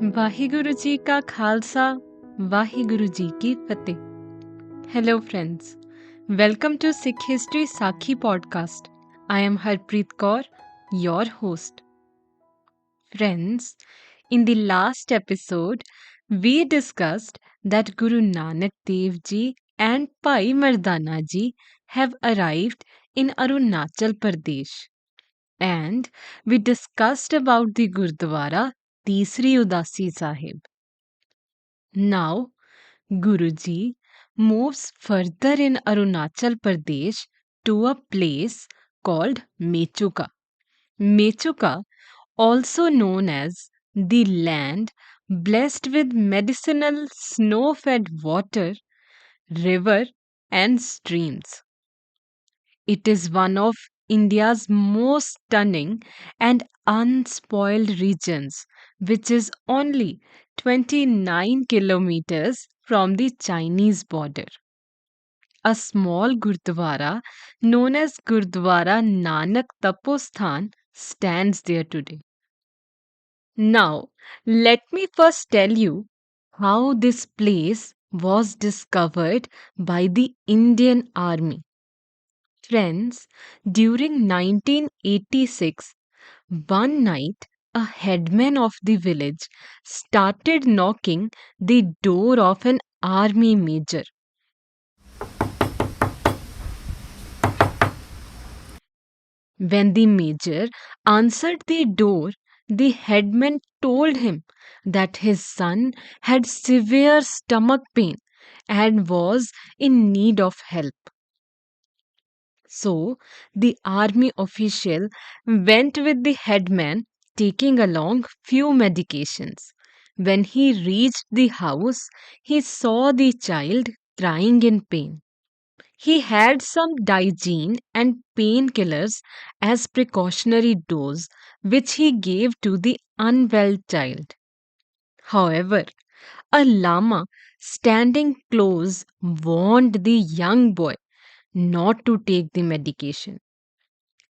वाहिगुरु जी का खालसा, वाहिगुरु जी की फतेह. Hello friends, welcome to Sikh History Sakhi podcast. I am Harpreet Kaur, your host. Friends, in the last episode, we discussed that Guru Nanak Dev ji and Bhai Mardana ji have arrived in Arunachal Pradesh. And we discussed about the Gurdwara Tisri Udasi Sahib. Now, Guruji moves further in Arunachal Pradesh to a place called Mechuka. Mechuka, also known as the land blessed with medicinal snow fed water, river, and streams. It is one of India's most stunning and unspoiled regions, which is only 29 kilometers from the Chinese border. A small Gurdwara known as Gurdwara Nanak Taposthan stands there today. Now, let me first tell you how this place was discovered by the Indian Army. Friends, during 1986, one night a headman of the village started knocking the door of an army major. When the major answered the door, the headman told him that his son had severe stomach pain and was in need of help. So the army official went with the headman, taking along few medications. When he reached the house, he saw the child crying in pain. He had some Digene and painkillers as precautionary dose, which he gave to the unwell child. However, a lama standing close warned the young boy not to take the medication.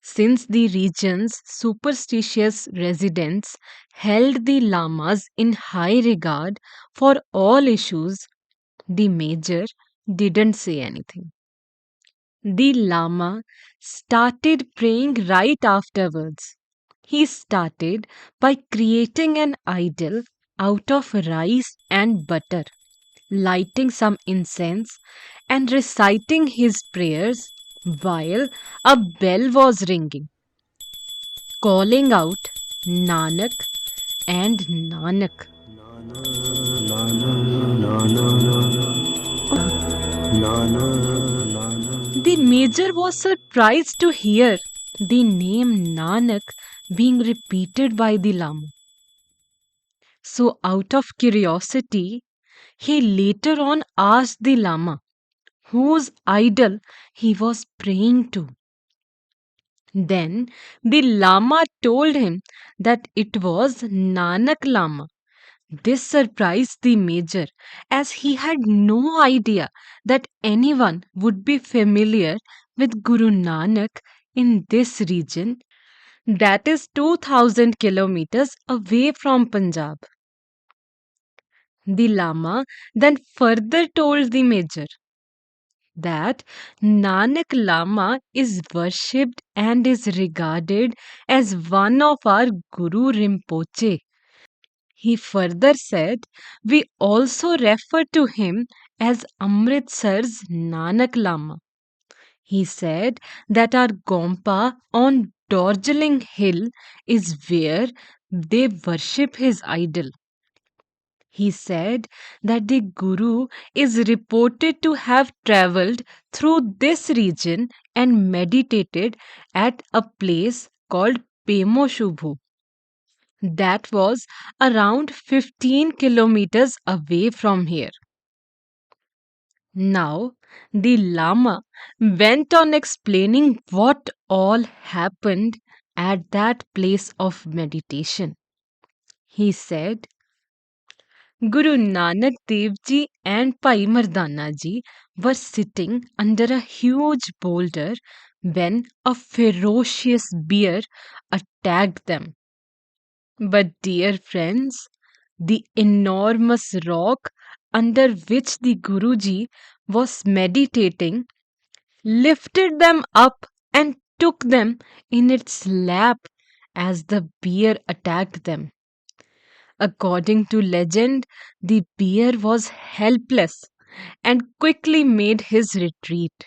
Since the region's superstitious residents held the lamas in high regard for all issues, the major didn't say anything. The lama started praying right afterwards. He started by creating an idol out of rice and butter, lighting some incense, and reciting his prayers while a bell was ringing, calling out Nanak and Nanak. The major was surprised to hear the name Nanak being repeated by the Lama. So, out of curiosity, he later on asked the Lama whose idol he was praying to. Then the Lama told him that it was Nanak Lama. This surprised the major as he had no idea that anyone would be familiar with Guru Nanak in this region that is 2000 kilometers away from Punjab. The Lama then further told the major that Nanak Lama is worshipped and is regarded as one of our Guru Rinpoche. He further said, we also refer to him as Amritsar's Nanak Lama. He said that our Gompa on Darjeeling Hill is where they worship his idol. He said that the Guru is reported to have travelled through this region and meditated at a place called Pemoshubhu. That was around 15 kilometers away from here. Now, the Lama went on explaining what all happened at that place of meditation. He said, Guru Nanak Dev Ji and Bhai Mardana Ji were sitting under a huge boulder when a ferocious bear attacked them. But dear friends, the enormous rock under which the Guruji was meditating lifted them up and took them in its lap as the bear attacked them. According to legend, the bear was helpless and quickly made his retreat.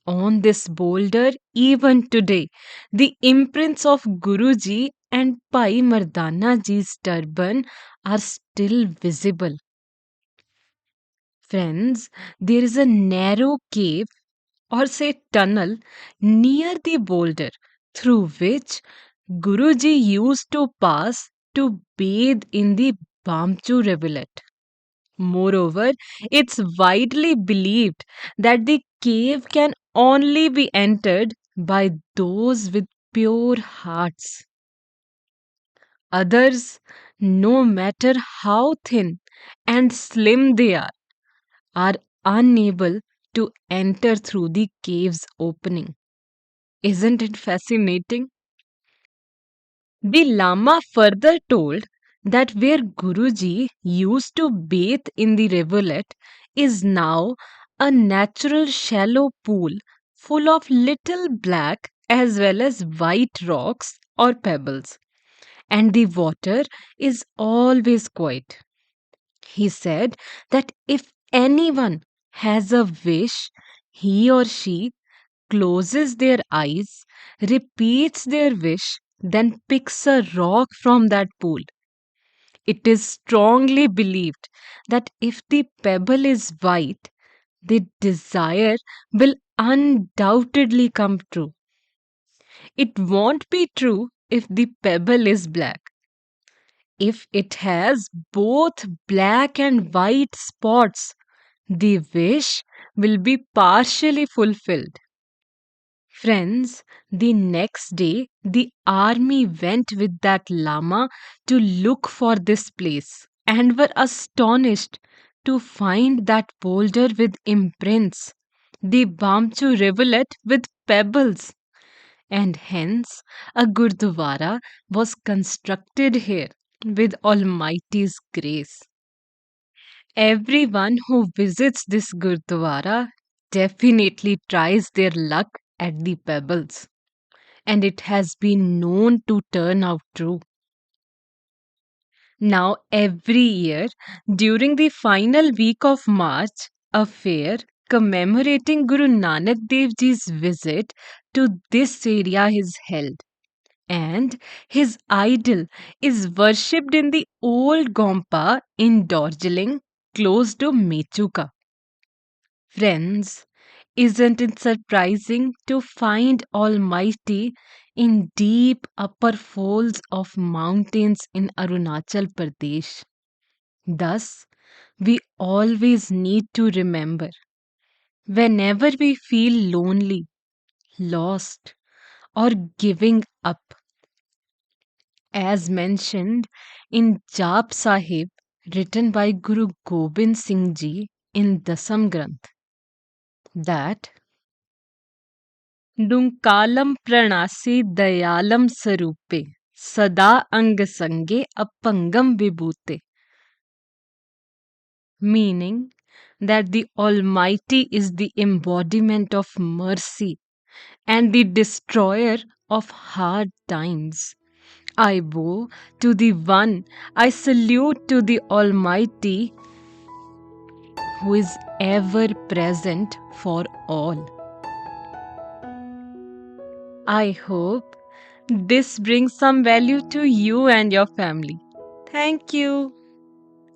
On this boulder, even today, the imprints of Guruji and Bhai Mardana ji's turban are still visible. Friends, there is a narrow cave or say tunnel near the boulder through which Guruji used to pass to bathe in the Bamchu rivulet. Moreover, it's widely believed that the cave can only be entered by those with pure hearts. Others, no matter how thin and slim they are unable to enter through the cave's opening. Isn't it fascinating? The Lama further told that where Guruji used to bathe in the rivulet is now a natural shallow pool full of little black as well as white rocks or pebbles, and the water is always quiet. He said that if anyone has a wish, he or she closes their eyes, repeats their wish, then picks a rock from that pool. It is strongly believed that if the pebble is white, the desire will undoubtedly come true. It won't be true if the pebble is black. If it has both black and white spots, the wish will be partially fulfilled. Friends, the next day the army went with that Lama to look for this place and were astonished to find that boulder with imprints, the Bamchu rivulet with pebbles, and hence a Gurdwara was constructed here with Almighty's grace. Everyone who visits this Gurdwara definitely tries their luck at the pebbles, and it has been known to turn out true. Now, every year during the final week of March, a fair commemorating Guru Nanak Dev Ji's visit to this area is held, and his idol is worshipped in the old Gompa in Darjeeling, close to Mechuka. Friends, isn't it surprising to find Almighty in deep upper folds of mountains in Arunachal Pradesh? Thus, we always need to remember whenever we feel lonely, lost, or giving up, as mentioned in Jap Sahib, written by Guru Gobind Singh Ji in Dasam Granth, that Dunkalam pranasi dayalam sarupe sada ang sange apangam vibhute, meaning that the Almighty is the embodiment of mercy and the destroyer of hard times. I bow to the One, I salute to the Almighty who is ever present for all. I hope this brings some value to you and your family. Thank you.